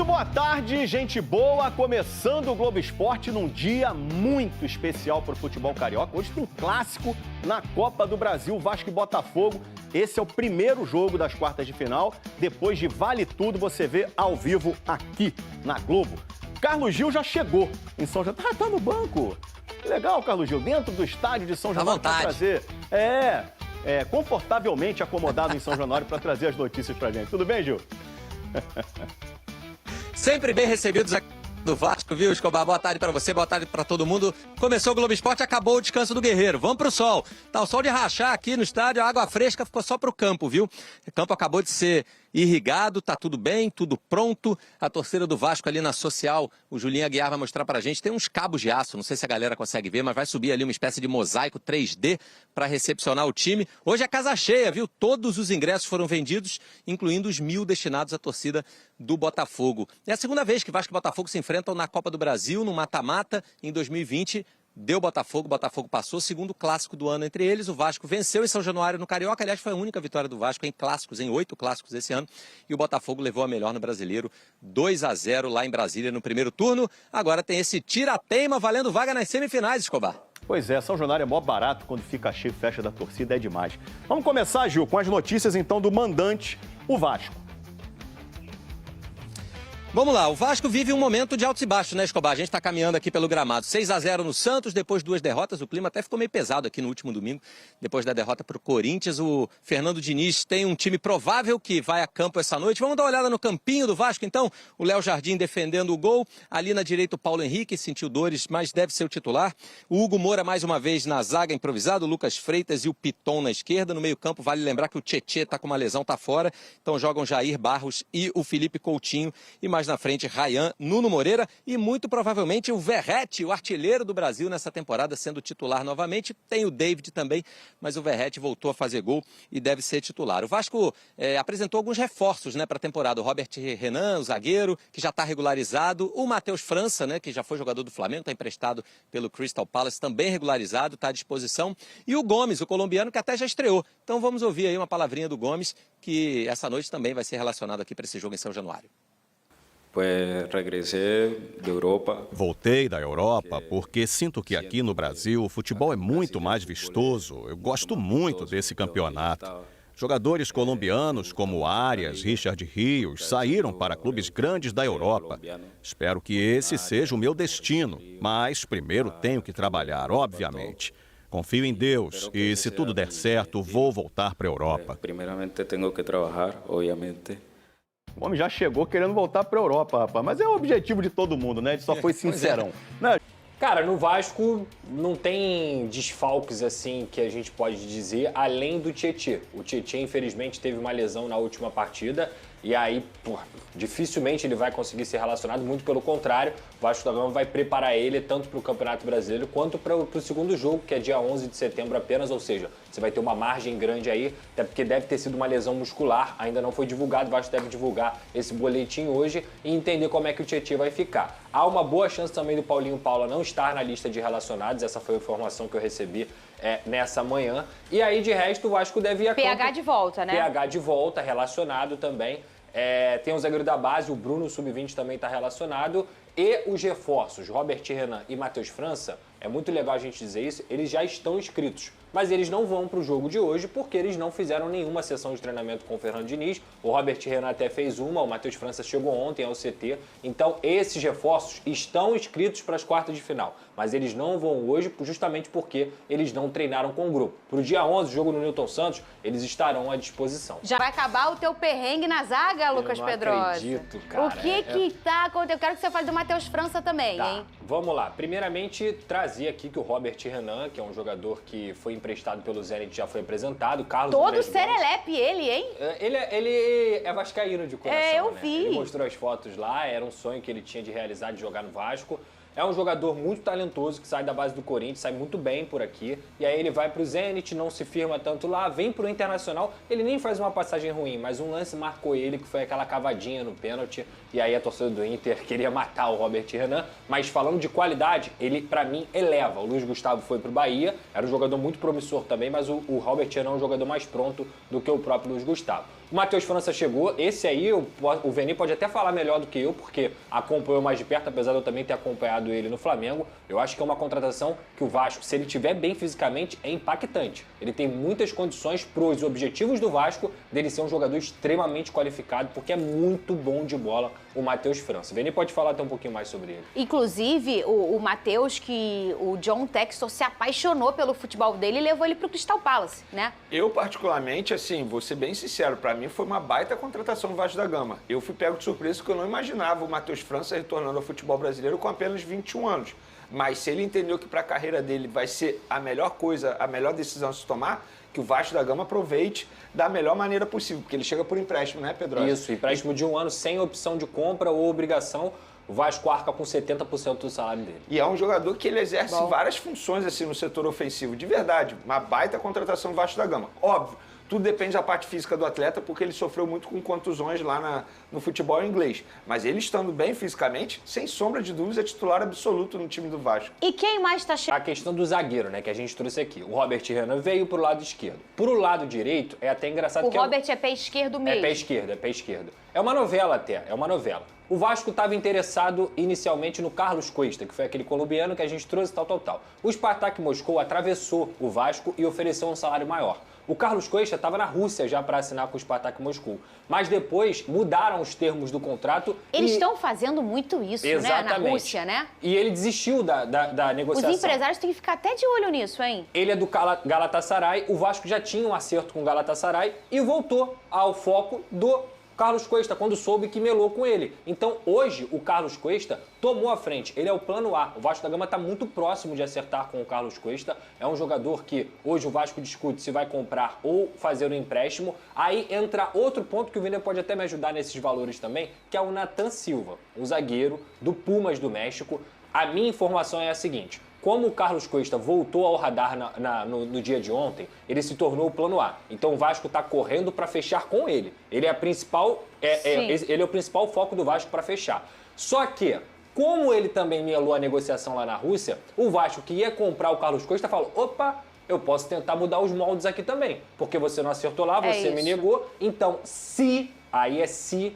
boa tarde, gente boa. Começando o Globo Esporte num dia muito especial para o futebol carioca. Hoje tem clássico na Copa do Brasil, Vasco e Botafogo. Esse é o primeiro jogo das quartas de final. Depois de Vale Tudo, você vê ao vivo aqui na Globo. Carlos Gil já chegou em São Januário. Tá no banco. Legal, Carlos Gil, dentro do estádio de São Januário para trazer. Confortavelmente acomodado em São Januário para trazer as notícias pra gente. Tudo bem, Gil? Sempre bem recebidos aqui do Vasco, viu, Escobar? Boa tarde para você, boa tarde para todo mundo. Começou o Globo Esporte, acabou o descanso do Guerreiro. Vamos pro sol. Tá o sol de rachar aqui no estádio, a água fresca ficou só pro campo, viu? O campo acabou de ser irrigado, tá tudo bem, tudo pronto. A torcida do Vasco ali na social, o Julinho Aguiar vai mostrar pra gente, tem uns cabos de aço, não sei se a galera consegue ver, mas vai subir ali uma espécie de mosaico 3D para recepcionar o time. Hoje é casa cheia, viu? Todos os ingressos foram vendidos, incluindo os 1.000 destinados à torcida do Botafogo. É a segunda vez que Vasco e Botafogo se enfrentam na Copa do Brasil, no mata-mata, em 2020. Deu Botafogo, Botafogo passou, segundo clássico do ano entre eles. O Vasco venceu em São Januário no Carioca, aliás foi a única vitória do Vasco em clássicos, em 8 clássicos esse ano. E o Botafogo levou a melhor no Brasileiro, 2-0 lá em Brasília no primeiro turno. Agora tem esse tira-teima valendo vaga nas semifinais, Escobar. Pois é, São Januário é mó barato, quando fica cheio, fecha da torcida, é demais. Vamos começar, Gil, com as notícias então do mandante, o Vasco. Vamos lá, o Vasco vive um momento de altos e baixos, né, Escobar? A gente está caminhando aqui pelo gramado. 6-0 no Santos, depois 2 derrotas. O clima até ficou meio pesado aqui no último domingo. Depois da derrota para o Corinthians, o Fernando Diniz tem um time provável que vai a campo essa noite. Vamos dar uma olhada no campinho do Vasco, então. O Léo Jardim defendendo o gol. Ali na direita o Paulo Henrique, sentiu dores, mas deve ser o titular. O Hugo Moura mais uma vez na zaga improvisado. O Lucas Freitas e o Piton na esquerda. No meio campo, vale lembrar que o Tietê está com uma lesão, está fora. Então jogam Jair Barros e o Felipe Coutinho. E mais na frente, Rayan, Nuno Moreira e muito provavelmente o Verratti, o artilheiro do Brasil nessa temporada, sendo titular novamente. Tem o David também, mas o Verratti voltou a fazer gol e deve ser titular. O Vasco apresentou alguns reforços, né, para a temporada. O Robert Renan, o zagueiro, que já está regularizado. O Matheus França, né, que já foi jogador do Flamengo, está emprestado pelo Crystal Palace, também regularizado, está à disposição. E o Gomes, o colombiano, que até já estreou. Então vamos ouvir aí uma palavrinha do Gomes, que essa noite também vai ser relacionado aqui para esse jogo em São Januário. Voltei da Europa porque sinto que aqui no Brasil o futebol é muito mais vistoso. Eu gosto muito desse campeonato. Jogadores colombianos como Arias, Richard Rios saíram para clubes grandes da Europa. Espero que esse seja o meu destino, mas primeiro tenho que trabalhar, obviamente. Confio em Deus e, se tudo der certo, vou voltar para a Europa. Primeiramente tenho que trabalhar, obviamente. O homem já chegou querendo voltar para a Europa, rapaz. Mas é o objetivo de todo mundo, né? Ele só foi sincerão. Né? Cara, no Vasco não tem desfalques assim que a gente pode dizer, além do Tietê. O Tietê, infelizmente, teve uma lesão na última partida e aí, dificilmente ele vai conseguir ser relacionado, muito pelo contrário. O Vasco da Gama vai preparar ele tanto para o Campeonato Brasileiro quanto para o segundo jogo, que é dia 11 de setembro apenas, ou seja, você vai ter uma margem grande aí, até porque deve ter sido uma lesão muscular, ainda não foi divulgado, o Vasco deve divulgar esse boletim hoje e entender como é que o Tietê vai ficar. Há uma boa chance também do Paulinho Paula não estar na lista de relacionados, essa foi a informação que eu recebi nessa manhã. E aí, de resto, o Vasco deve ir a campo. PH de volta, né? PH de volta, relacionado também. Tem o zagueiro da base, o Bruno, sub-20, também está relacionado. E os reforços, Robert Renan e Matheus França, é muito legal a gente dizer isso, eles já estão inscritos. Mas eles não vão para o jogo de hoje porque eles não fizeram nenhuma sessão de treinamento com o Fernando Diniz. O Robert Renan até fez uma, o Matheus França chegou ontem ao CT. Então, esses reforços estão inscritos para as quartas de final. Mas eles não vão hoje justamente porque eles não treinaram com o grupo. Para o dia 11, jogo no Newton Santos, eles estarão à disposição. Já vai acabar o teu perrengue na zaga, Lucas Pedrosa? Eu não acredito, cara. O que tá acontecendo? Eu quero que você fale do Matheus França também, tá, hein? Vamos lá. Primeiramente, trazer aqui que o Robert Renan, que é um jogador que foi emprestado pelo Zenit, já foi apresentado. Carlos Todo serelepe ele, hein? Ele é vascaíno de coração, eu né? vi. Ele mostrou as fotos lá, era um sonho que ele tinha de realizar, de jogar no Vasco. É um jogador muito talentoso que sai da base do Corinthians, sai muito bem por aqui. E aí ele vai pro Zenit, não se firma tanto lá, vem pro Internacional. Ele nem faz uma passagem ruim, mas um lance marcou ele, que foi aquela cavadinha no pênalti. E aí a torcida do Inter queria matar o Robert Renan. Mas falando de qualidade, ele pra mim eleva. O Luiz Gustavo foi pro Bahia, era um jogador muito promissor também, mas o Robert Renan é um jogador mais pronto do que o próprio Luiz Gustavo. O Matheus França chegou, esse aí o Veni pode até falar melhor do que eu, porque acompanhou mais de perto, apesar de eu também ter acompanhado ele no Flamengo. Eu acho que é uma contratação que o Vasco, se ele estiver bem fisicamente, é impactante. Ele tem muitas condições para os objetivos do Vasco dele ser um jogador extremamente qualificado, porque é muito bom de bola o Matheus França. O Veni pode falar até um pouquinho mais sobre ele. Inclusive, o Matheus, que o John Textor se apaixonou pelo futebol dele e levou ele pro Crystal Palace, né? Eu, particularmente, assim, vou ser bem sincero, para mim foi uma baita contratação do Vasco da Gama. Eu fui pego de surpresa porque eu não imaginava o Matheus França retornando ao futebol brasileiro com apenas 21 anos. Mas se ele entendeu que para a carreira dele vai ser a melhor coisa, a melhor decisão a se tomar, que o Vasco da Gama aproveite da melhor maneira possível, porque ele chega por empréstimo, né, Pedro? Isso, empréstimo de 1 ano sem opção de compra ou obrigação. O Vasco arca com 70% do salário dele. E é um jogador que ele exerce várias funções assim no setor ofensivo. De verdade, uma baita contratação do Vasco da Gama. Óbvio, tudo depende da parte física do atleta, porque ele sofreu muito com contusões lá no futebol inglês. Mas ele estando bem fisicamente, sem sombra de dúvida, é titular absoluto no time do Vasco. E quem mais tá chegando? A questão do zagueiro, né, que a gente trouxe aqui. O Robert Renan veio pro lado esquerdo. Pro lado direito, é até engraçado que... O Robert é pé esquerdo mesmo. É pé esquerdo. É uma novela até, é uma novela. O Vasco estava interessado inicialmente no Carlos Cuesta, que foi aquele colombiano que a gente trouxe, tal. O Spartak Moscou atravessou o Vasco e ofereceu um salário maior. O Carlos Cuesta estava na Rússia já para assinar com o Spartak Moscou. Mas depois mudaram os termos do contrato. Eles estão fazendo muito isso, exatamente, né? Na Rússia, né? E ele desistiu da negociação. Os empresários têm que ficar até de olho nisso, hein? Ele é do Galatasaray, o Vasco já tinha um acerto com o Galatasaray e voltou ao foco do Carlos Cuesta, quando soube que melou com ele. Então, hoje, o Carlos Cuesta tomou a frente. Ele é o plano A. O Vasco da Gama está muito próximo de acertar com o Carlos Cuesta. É um jogador que hoje o Vasco discute se vai comprar ou fazer um empréstimo. Aí entra outro ponto que o Vini pode até me ajudar nesses valores também, que é o Nathan Silva, o zagueiro do Pumas do México. A minha informação é a seguinte: como o Carlos Cuesta voltou ao radar no dia de ontem, ele se tornou o plano A. Então o Vasco está correndo para fechar com ele. Ele é ele é o principal foco do Vasco para fechar. Só que, como ele também melou a negociação lá na Rússia, o Vasco que ia comprar o Carlos Cuesta falou: opa, eu posso tentar mudar os moldes aqui também, porque você não acertou lá, você me negou. Então,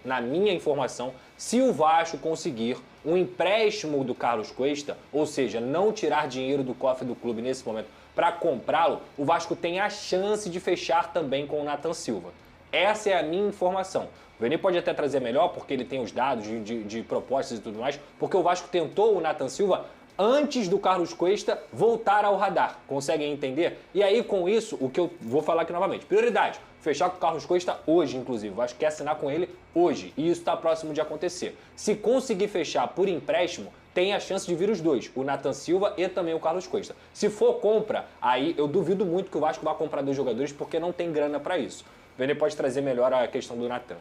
na minha informação, se o Vasco conseguir um empréstimo do Carlos Cuesta, ou seja, não tirar dinheiro do cofre do clube nesse momento para comprá-lo, o Vasco tem a chance de fechar também com o Nathan Silva. Essa é a minha informação. O Veni pode até trazer melhor, porque ele tem os dados de propostas e tudo mais, porque o Vasco tentou o Nathan Silva antes do Carlos Cuesta voltar ao radar. Conseguem entender? E aí, com isso, o que eu vou falar aqui novamente. Prioridade: fechar com o Carlos Cuesta hoje, inclusive. O Vasco quer assinar com ele hoje. E isso está próximo de acontecer. Se conseguir fechar por empréstimo, tem a chance de vir os dois, o Nathan Silva e também o Carlos Cuesta. Se for compra, aí eu duvido muito que o Vasco vá comprar 2 jogadores, porque não tem grana para isso. O Vene pode trazer melhor a questão do Nathan.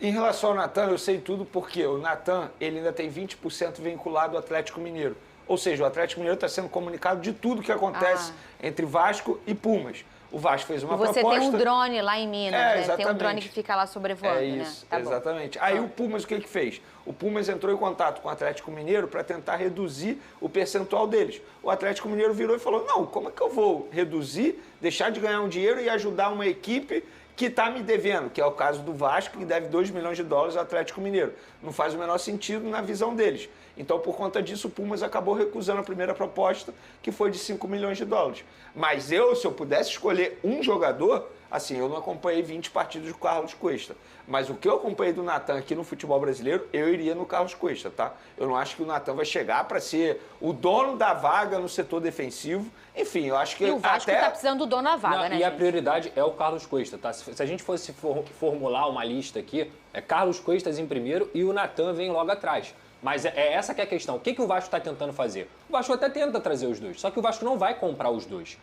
Em relação ao Nathan, eu sei tudo porque o Nathan, ele ainda tem 20% vinculado ao Atlético Mineiro. Ou seja, o Atlético Mineiro está sendo comunicado de tudo que acontece entre Vasco e Pumas. O Vasco fez uma proposta... E você tem um drone lá em Minas, né? Exatamente. Tem um drone que fica lá sobrevoando, isso, né? Tá exatamente. Bom. Aí o Pumas, o que fez? O Pumas entrou em contato com o Atlético Mineiro para tentar reduzir o percentual deles. O Atlético Mineiro virou e falou: não, como é que eu vou reduzir, deixar de ganhar um dinheiro e ajudar uma equipe que está me devendo, que é o caso do Vasco, que deve 2 milhões de dólares ao Atlético Mineiro. Não faz o menor sentido na visão deles. Então, por conta disso, o Pumas acabou recusando a primeira proposta, que foi de 5 milhões de dólares. Mas se eu pudesse escolher um jogador, assim, eu não acompanhei 20 partidos do Carlos Cuesta, mas o que eu acompanhei do Nathan aqui no futebol brasileiro, eu iria no Carlos Cuesta, tá? Eu não acho que o Nathan vai chegar para ser o dono da vaga no setor defensivo. Enfim, eu acho que e o Vasco tá precisando do dono da vaga, né, E a prioridade é o Carlos Cuesta, tá? Se a gente fosse formular uma lista aqui, é Carlos Cuesta em primeiro e o Nathan vem logo atrás. Mas é essa que é a questão. O que o Vasco está tentando fazer? O Vasco até tenta trazer os dois, só que o Vasco não vai comprar os dois.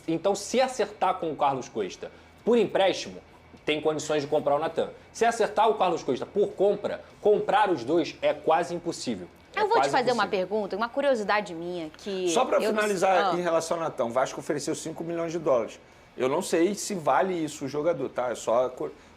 Então, se acertar com o Carlos Cuesta por empréstimo, tem condições de comprar o Nathan. Se acertar o Carlos Cuesta por comprar os dois é quase impossível. Eu vou te fazer uma pergunta, uma curiosidade minha que... Só para finalizar em relação ao Nathan, o Vasco ofereceu 5 milhões de dólares. Eu não sei se vale isso o jogador, tá? É só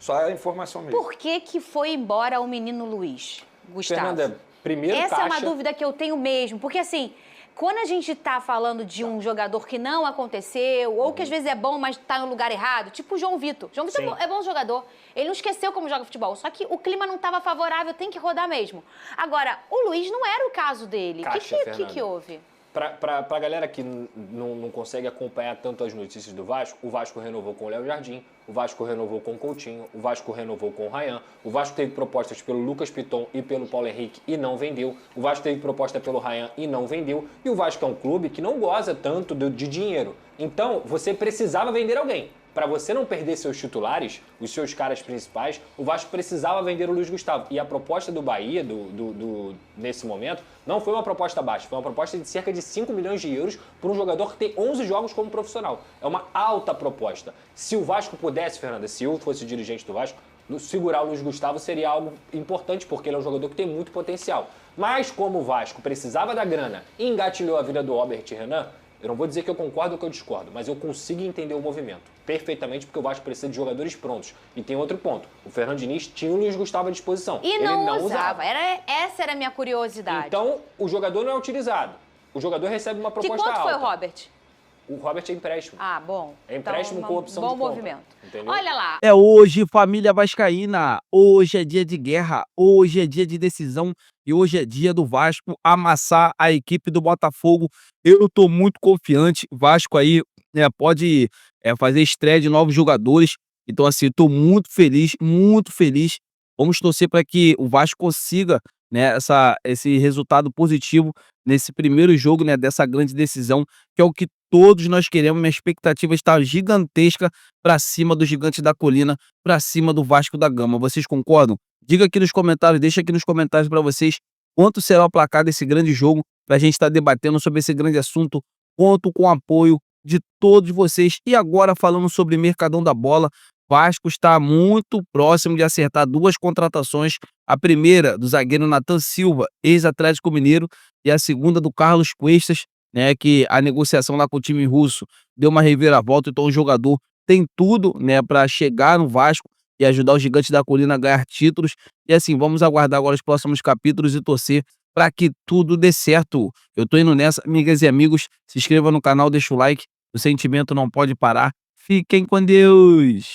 a informação mesmo. Por que foi embora o menino Luiz, Gustavo? Fernanda, primeiro Essa caixa... é uma dúvida que eu tenho mesmo, porque assim, quando a gente tá falando de um jogador que não aconteceu, ou que às vezes é bom, mas tá no lugar errado, tipo o João Vitor. João Vitor é bom jogador. Ele não esqueceu como joga futebol, só que o clima não estava favorável, tem que rodar mesmo. Agora, o Luiz não era o caso dele. O que houve? Pra galera que não consegue acompanhar tanto as notícias do Vasco, o Vasco renovou com o Léo Jardim, o Vasco renovou com o Coutinho, o Vasco renovou com o Ryan, o Vasco teve propostas pelo Lucas Piton e pelo Paulo Henrique e não vendeu, o Vasco teve proposta pelo Ryan e não vendeu, e o Vasco é um clube que não goza tanto de dinheiro. Então, você precisava vender alguém. Para você não perder seus titulares, os seus caras principais, o Vasco precisava vender o Luiz Gustavo. E a proposta do Bahia, nesse momento, não foi uma proposta baixa, foi uma proposta de cerca de 5 milhões de euros por um jogador que tem 11 jogos como profissional. É uma alta proposta. Se o Vasco pudesse, Fernanda, se eu fosse dirigente do Vasco, segurar o Luiz Gustavo seria algo importante, porque ele é um jogador que tem muito potencial. Mas como o Vasco precisava da grana e engatilhou a vida do Robert Renan, eu não vou dizer que eu concordo ou que eu discordo, mas eu consigo entender o movimento perfeitamente, porque o Vasco precisa de jogadores prontos. E tem outro ponto, o Fernando Diniz tinha o Luiz Gustavo à disposição. E ele não usava. Essa era a minha curiosidade. Então, o jogador não é utilizado. O jogador recebe uma proposta alta. Que quanto foi o Robert? O Robert é empréstimo. Ah, bom. É empréstimo com opção de compra. Bom movimento. Entendeu? Olha lá. É hoje, família vascaína. Hoje é dia de guerra, hoje é dia de decisão e hoje é dia do Vasco amassar a equipe do Botafogo. Eu tô muito confiante. O Vasco aí pode fazer estreia de novos jogadores. Então, assim, tô muito feliz, muito feliz. Vamos torcer para que o Vasco consiga, né, esse resultado positivo nesse primeiro jogo, né, dessa grande decisão, que é o que todos nós queremos. Minha expectativa está gigantesca para cima do Gigante da Colina, para cima do Vasco da Gama. Vocês concordam? Diga aqui nos comentários, deixa aqui nos comentários para vocês quanto será o placar desse grande jogo, para a gente estar debatendo sobre esse grande assunto. Conto com o apoio de todos vocês. E agora, falando sobre Mercadão da Bola, Vasco está muito próximo de acertar duas contratações. A primeira do zagueiro Nathan Silva, ex-Atlético Mineiro, e a segunda do Carlos Cuestas, né, que a negociação lá com o time russo deu uma reviravolta. Então o jogador tem tudo, né, para chegar no Vasco e ajudar o Gigante da Colina a ganhar títulos. E assim, vamos aguardar agora os próximos capítulos e torcer para que tudo dê certo. Eu tô indo nessa, amigas e amigos. Se inscreva no canal, deixa o like. O sentimento não pode parar. Fiquem com Deus!